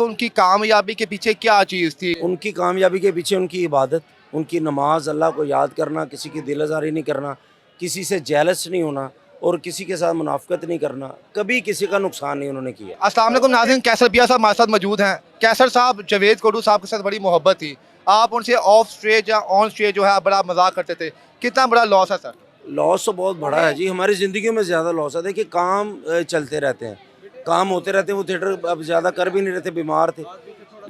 उनकी कामयाबी के पीछे क्या चीज़ थी? उनकी कामयाबी के पीछे उनकी इबादत, उनकी नमाज, अल्लाह को याद करना, किसी की दिल आज़ारी नहीं करना, किसी से जेलस नहीं होना और किसी के साथ मुनाफिकत नहीं करना। कभी किसी का नुकसान नहीं उन्होंने किया। अस्सलाम वालेकुम नाज़रीन, कैसर पिया साहब हमारे साथ मौजूद हैं। कैसर साहब जावेद कोडू साहब के साथ बड़ी मोहब्बत थी। आप उनसे ऑफ स्टेज या ऑन स्टेज जो है बड़ा मजाक करते थे। कितना बड़ा लॉस है सर? लॉस तो बहुत बड़ा है जी, हमारी ज़िंदगी में ज़्यादा लॉस है। देखिए काम चलते रहते हैं, काम होते रहते हैं। वो थिएटर अब ज़्यादा कर भी नहीं रहे थे, बीमार थे,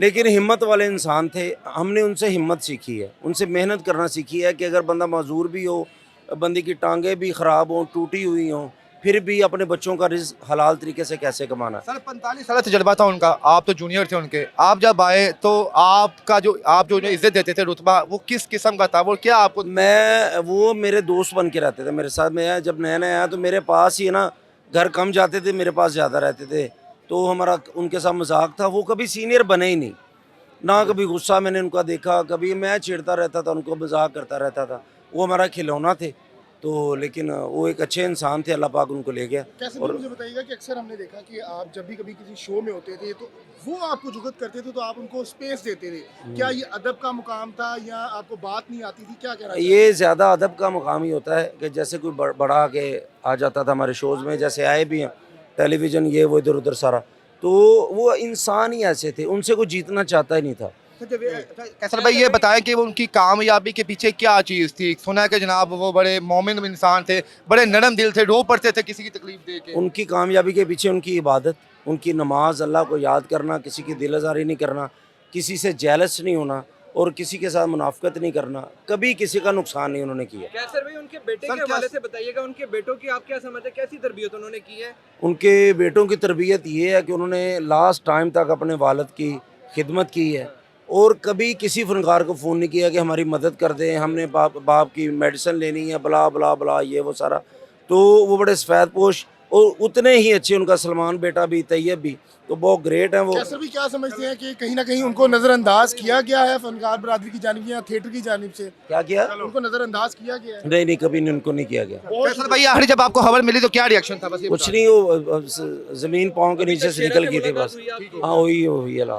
लेकिन हिम्मत वाले इंसान थे। हमने उनसे हिम्मत सीखी है, उनसे मेहनत करना सीखी है कि अगर बंदा माजूर भी हो, बंदे की टांगें भी ख़राब हों, टूटी हुई हों, फिर भी अपने बच्चों का रिज़्क़ हलाल तरीके से कैसे कमाना। सर 45 साल तजर्बा था उनका, आप तो जूनियर थे उनके। आप जब आए तो आप जो उन्हें इज्जत देते थे, रुतबा वो किस किस्म का था? वो क्या आपको? वो मेरे दोस्त बन के रहते थे मेरे साथ। मैं जब नया नया आया तो मेरे पास ही ना, घर कम जाते थे, मेरे पास ज़्यादा रहते थे, तो हमारा उनके साथ मजाक था। वो कभी सीनियर बने ही नहीं, ना कभी गुस्सा मैंने उनका देखा। कभी मैं छेड़ता रहता था, उनको मजाक करता रहता था। वो हमारा खिलौना थे। तो लेकिन वो एक अच्छे इंसान थे, अल्लाह पाक उनको ले गया। कैसे और मुझे बताइएगा कि अक्सर हमने देखा कि आप जब भी कभी किसी शो में होते थे तो वो आपको जुगत करते थे, तो आप उनको स्पेस देते थे। क्या ये अदब का मुकाम था या आपको बात नहीं आती थी? क्या कह रहा ये ज़्यादा अदब का मुकाम ही होता है कि जैसे कोई बड़ा के आ जाता था हमारे शोज़ में, जैसे आए भी हैं टेलीविज़न, ये वो इधर उधर सारा, तो वो इंसान ही ऐसे थे, उनसे कोई जीतना चाहता ही नहीं था। कैसर भाई ये बताएं कि वो उनकी कामयाबी के पीछे क्या चीज़ थी? सुना है कि जनाब वो बड़े मोमिन इंसान थे, बड़े नरम दिल थे, रो पड़ते थे किसी की तकलीफ देख के। उनकी कामयाबी के पीछे उनकी इबादत, उनकी नमाज, अल्लाह को याद करना, किसी की दिल आज़ारी नहीं करना, किसी से जेलस नहीं होना और किसी के साथ मुनाफिकत नहीं करना। कभी किसी का नुकसान नहीं उन्होंने किया। कैसर भाई, उनके बेटे के हवाले से बताइएगा, उनके बेटों की आप क्या समझते हैं, कैसी तरबियत उन्होंने की है? उनके बेटों की तरबियत ये है कि उन्होंने लास्ट टाइम तक अपने वालिद की खिदमत की है और कभी किसी फनकार को फ़ोन नहीं किया कि हमारी मदद कर दें, हमने बाप की मेडिसिन लेनी है, बला बला बला, ये वो सारा। तो वो बड़े सफ़ेद पोश और उतने ही अच्छे उनका सलमान बेटा भी, तैयब भी, तो बहुत ग्रेट हैं वो। कैसर भी क्या समझते हैं कि कहीं ना कहीं उनको नजरअंदाज किया गया है फनकार बरादरी की जानिब या थिएटर की जानिब से? क्या किया? उनको नजरअंदाज किया गया है? नहीं, कभी नहीं, उनको नहीं किया गया। कैसर भाई आखिरी जब आपको खबर मिली तो क्या रिएक्शन था? बस ये कुछ नहीं, वो ज़मीन पाँव के नीचे से निकल गई थी बस। हाँ, वही अल्लाह।